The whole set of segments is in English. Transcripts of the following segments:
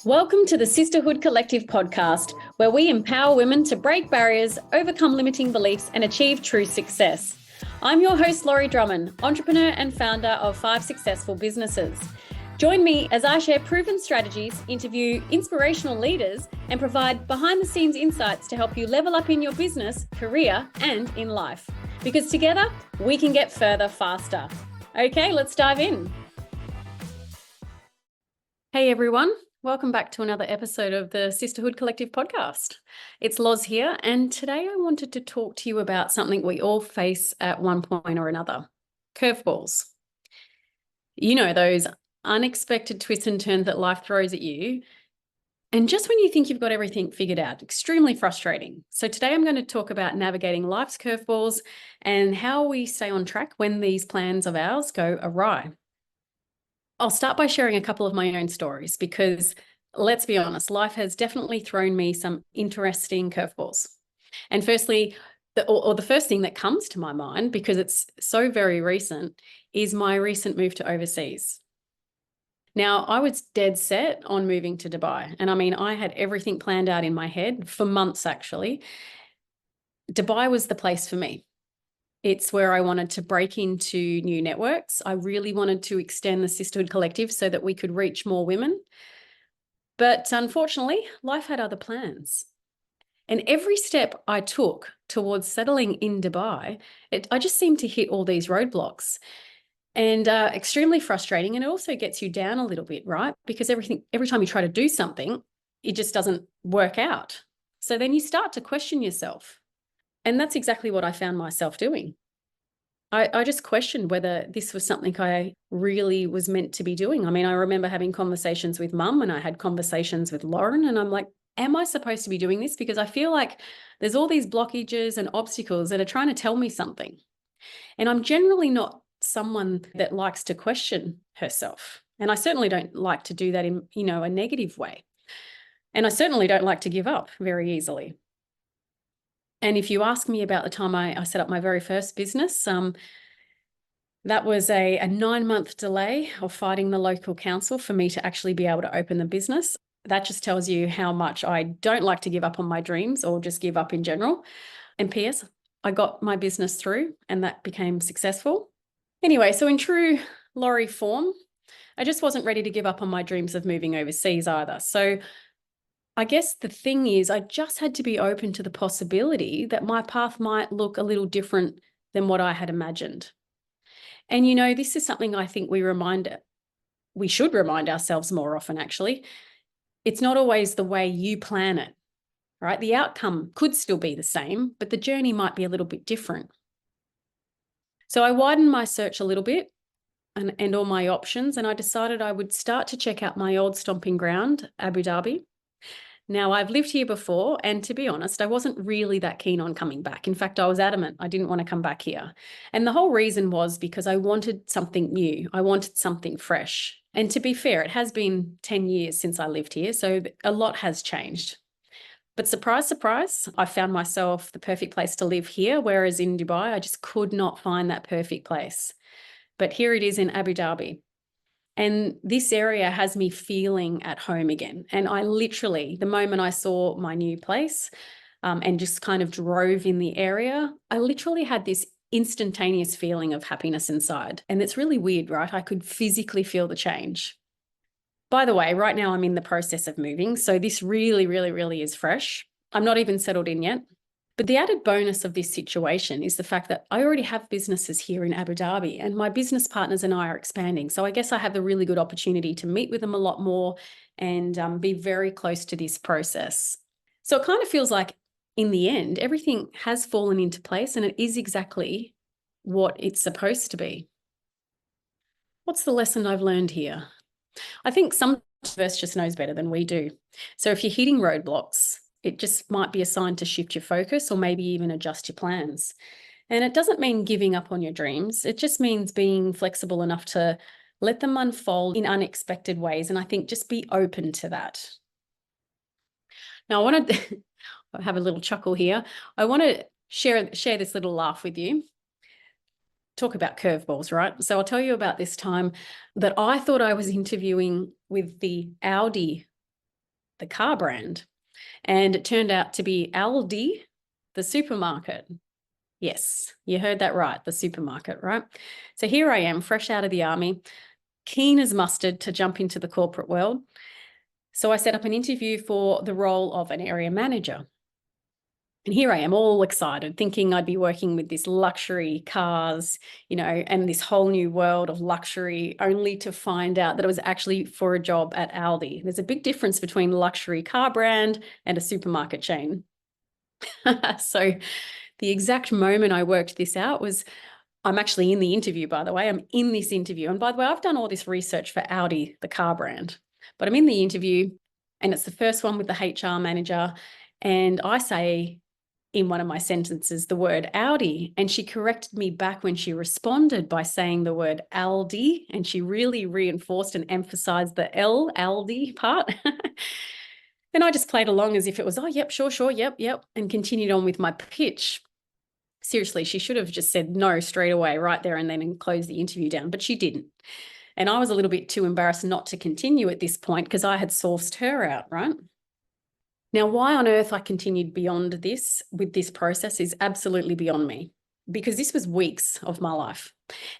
Welcome to the Sisterhood Collective podcast, where we empower women to break barriers, overcome limiting beliefs, and achieve true success. I'm your host, Laurie Drummond, entrepreneur and founder of 5 successful businesses. Join me as I share proven strategies, interview inspirational leaders, and provide behind-the-scenes insights to help you level up in your business, career, and in life. Because together, we can get further faster. Okay, let's dive in. Hey everyone, welcome back to another episode of the Sisterhood Collective podcast. It's Loz here, and today I wanted to talk to you about something we all face at one point or another: curveballs. You know, those unexpected twists and turns that life throws at you, and just when you think you've got everything figured out, extremely frustrating. So today I'm going to talk about navigating life's curveballs and how we stay on track when these plans of ours go awry. I'll start by sharing a couple of my own stories because, let's be honest, life has definitely thrown me some interesting curveballs. And firstly, the first thing that comes to my mind, because it's so very recent, is my recent move to overseas. Now, I was dead set on moving to Dubai. And I mean, I had everything planned out in my head for months, actually. Dubai was the place for me. It's where I wanted to break into new networks. I really wanted to extend the Sisterhood Collective so that we could reach more women. But unfortunately, life had other plans. And every step I took towards settling in Dubai, I just seemed to hit all these roadblocks. And extremely frustrating. And it also gets you down a little bit, right? Because every time you try to do something, it just doesn't work out. So then you start to question yourself. And that's exactly what I found myself doing. I just questioned whether this was something I really was meant to be doing. I mean, I remember having conversations with Mum, and I had conversations with Lauren, and I'm like, am I supposed to be doing this? Because I feel like there's all these blockages and obstacles that are trying to tell me something. And I'm generally not someone that likes to question herself. And I certainly don't like to do that in, a negative way. And I certainly don't like to give up very easily. And if you ask me about the time I set up my very first business, that was a 9-month delay of fighting the local council for me to actually be able to open the business. That just tells you how much I don't like to give up on my dreams or just give up in general. And P.S., I got my business through and that became successful. Anyway, so in true Laurie form, I just wasn't ready to give up on my dreams of moving overseas either. So I guess the thing is, I just had to be open to the possibility that my path might look a little different than what I had imagined. And, this is something I think we should remind ourselves more often, actually. It's not always the way you plan it, right? The outcome could still be the same, but the journey might be a little bit different. So I widened my search a little bit and all my options, and I decided I would start to check out my old stomping ground, Abu Dhabi. Now, I've lived here before, and to be honest, I wasn't really that keen on coming back. In fact, I was adamant I didn't want to come back here. And the whole reason was because I wanted something new. I wanted something fresh. And to be fair, it has been 10 years since I lived here, so a lot has changed. But surprise, surprise, I found myself the perfect place to live here, whereas in Dubai, I just could not find that perfect place. But here it is in Abu Dhabi. And this area has me feeling at home again. And I literally, the moment I saw my new place and just kind of drove in the area, I literally had this instantaneous feeling of happiness inside. And it's really weird, right? I could physically feel the change. By the way, right now I'm in the process of moving. So this really, really, really is fresh. I'm not even settled in yet. But the added bonus of this situation is the fact that I already have businesses here in Abu Dhabi and my business partners and I are expanding. So I guess I have a really good opportunity to meet with them a lot more and be very close to this process. So it kind of feels like in the end, everything has fallen into place and it is exactly what it's supposed to be. What's the lesson I've learned here? I think some of us just knows better than we do. So if you're hitting roadblocks, it just might be a sign to shift your focus or maybe even adjust your plans. And it doesn't mean giving up on your dreams. It just means being flexible enough to let them unfold in unexpected ways. And I think just be open to that. Now, I want to have a little chuckle here. I want to share this little laugh with you. Talk about curveballs, right? So I'll tell you about this time that I thought I was interviewing with the AUDI the car brand. And it turned out to be ALDI, the supermarket. Yes, you heard that right, the supermarket, right? So here I am, fresh out of the army, keen as mustard to jump into the corporate world. So I set up an interview for the role of an area manager. And here I am, all excited, thinking I'd be working with this luxury cars, and this whole new world of luxury, only to find out that it was actually for a job at Aldi. There's a big difference between luxury car brand and a supermarket chain. So the exact moment I worked this out was, I'm actually in the interview, by the way. I'm in this interview. And by the way, I've done all this research for Audi, the car brand, but I'm in the interview and it's the first one with the HR manager. And I say in one of my sentences the word Audi, and she corrected me back when she responded by saying the word ALDI, and she really reinforced and emphasized the ALDI part. And I just played along as if it was, oh, yep, sure, yep, and continued on with my pitch. Seriously, she should have just said no straight away right there and then and closed the interview down, but she didn't. And I was a little bit too embarrassed not to continue at this point because I had sourced her out, right? Now, why on earth I continued beyond this with this process is absolutely beyond me, because this was weeks of my life.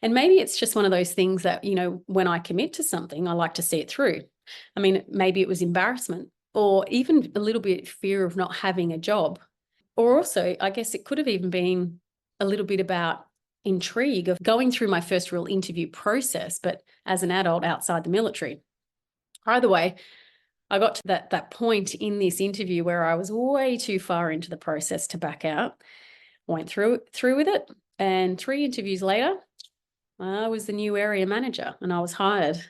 And maybe it's just one of those things that, when I commit to something, I like to see it through. I mean, maybe it was embarrassment or even a little bit fear of not having a job. Or also, I guess it could have even been a little bit about intrigue of going through my first real interview process, but as an adult outside the military. Either way, I got to that point in this interview where I was way too far into the process to back out, went through with it. And 3 interviews later, I was the new area manager and I was hired.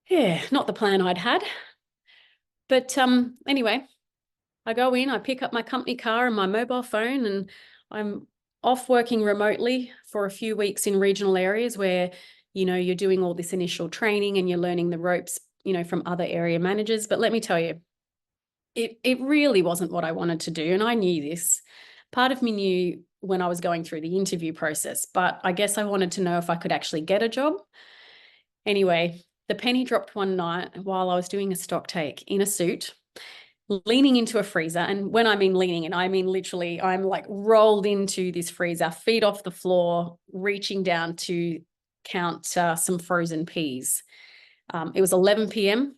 Yeah, not the plan I'd had. But anyway, I go in, I pick up my company car and my mobile phone, and I'm off working remotely for a few weeks in regional areas where, you're doing all this initial training and you're learning the ropes, from other area managers. But let me tell you, it really wasn't what I wanted to do. And I knew this. Part of me knew when I was going through the interview process, but I guess I wanted to know if I could actually get a job. Anyway, the penny dropped one night while I was doing a stock take in a suit, leaning into a freezer. And when I mean leaning in, I mean literally I'm like rolled into this freezer, feet off the floor, reaching down to count some frozen peas. It was 11 p.m.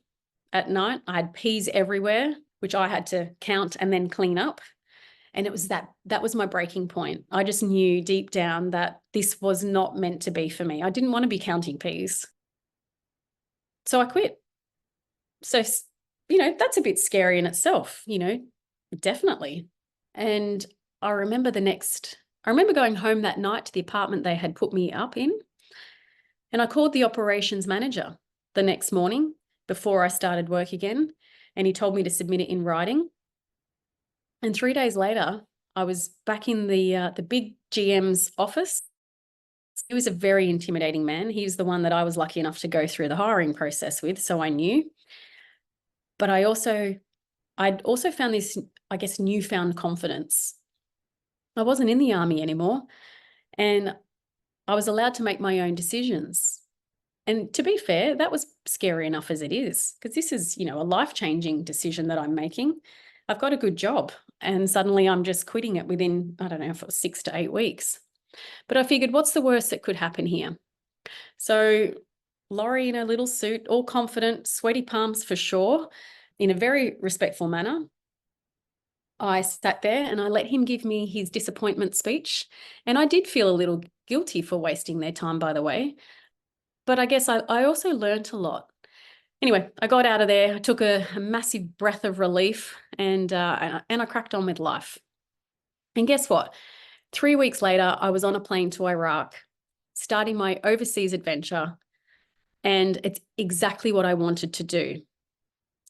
at night. I had peas everywhere, which I had to count and then clean up. And it was that was my breaking point. I just knew deep down that this was not meant to be for me. I didn't want to be counting peas. So I quit. So, that's a bit scary in itself, definitely. And I remember going home that night to the apartment they had put me up in. And I called the operations manager the next morning before I started work again. And he told me to submit it in writing. And 3 days later, I was back in the big GM's office. He was a very intimidating man. He was the one that I was lucky enough to go through the hiring process with, so I knew. But I'd also found this, I guess, newfound confidence. I wasn't in the army anymore, and I was allowed to make my own decisions. And to be fair, that was scary enough as it is, because this is, a life-changing decision that I'm making. I've got a good job, and suddenly I'm just quitting it within, I don't know, if it was 6 to 8 weeks. But I figured, what's the worst that could happen here? So Laurie in a little suit, all confident, sweaty palms for sure, in a very respectful manner, I sat there and I let him give me his disappointment speech. And I did feel a little guilty for wasting their time, by the way. But I guess I also learned a lot. Anyway, I got out of there. I took a massive breath of relief and I cracked on with life. And guess what? 3 weeks later, I was on a plane to Iraq, starting my overseas adventure. And it's exactly what I wanted to do.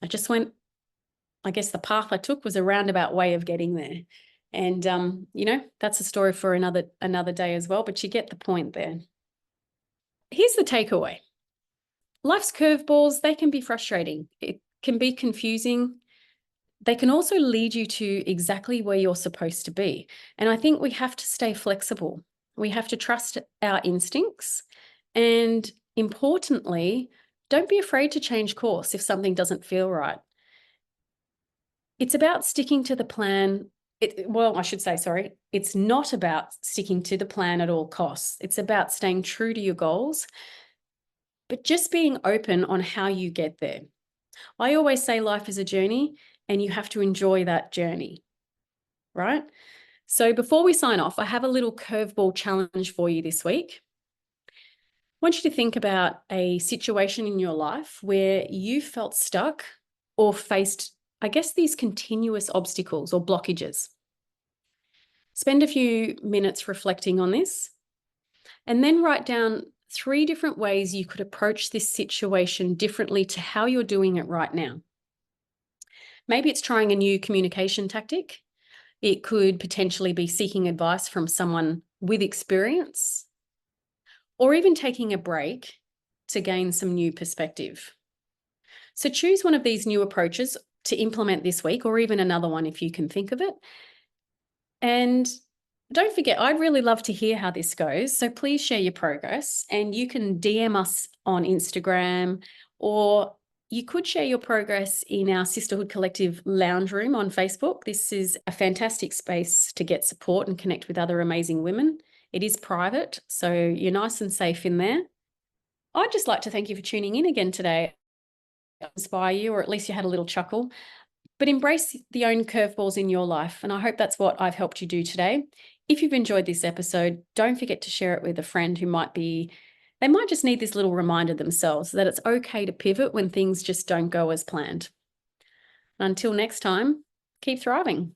I just went, I guess the path I took was a roundabout way of getting there. And, that's a story for another day as well, but you get the point there. Here's the takeaway. Life's curveballs, they can be frustrating. It can be confusing. They can also lead you to exactly where you're supposed to be. And I think we have to stay flexible. We have to trust our instincts and, importantly, don't be afraid to change course if something doesn't feel right. It's about sticking to the plan. It's not about sticking to the plan at all costs. It's about staying true to your goals, but just being open on how you get there. I always say life is a journey and you have to enjoy that journey, right? So before we sign off, I have a little curveball challenge for you this week. I want you to think about a situation in your life where you felt stuck or faced, these continuous obstacles or blockages. Spend a few minutes reflecting on this and then write down 3 different ways you could approach this situation differently to how you're doing it right now. Maybe it's trying a new communication tactic. It could potentially be seeking advice from someone with experience, or even taking a break to gain some new perspective. So choose one of these new approaches to implement this week, or even another one if you can think of it. And don't forget, I'd really love to hear how this goes. So please share your progress, and you can DM us on Instagram, or you could share your progress in our Sisterhood Collective lounge room on Facebook. This is a fantastic space to get support and connect with other amazing women. It is private, so you're nice and safe in there. I'd just like to thank you for tuning in again today. Inspire you, or at least you had a little chuckle. But embrace the own curveballs in your life, and I hope that's what I've helped you do today. If you've enjoyed this episode, don't forget to share it with a friend who might just need this little reminder themselves that it's okay to pivot when things just don't go as planned. Until next time, keep thriving.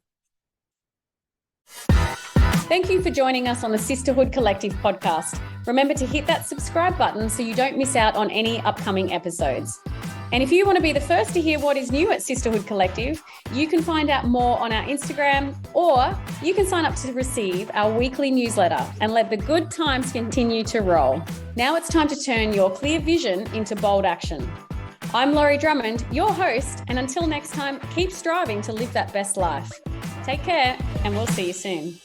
Thank you for joining us on the Sisterhood Collective podcast. Remember to hit that subscribe button so you don't miss out on any upcoming episodes. And if you want to be the first to hear what is new at Sisterhood Collective, you can find out more on our Instagram, or you can sign up to receive our weekly newsletter and let the good times continue to roll. Now it's time to turn your clear vision into bold action. I'm Laurie Drummond, your host, and until next time, keep striving to live that best life. Take care, and we'll see you soon.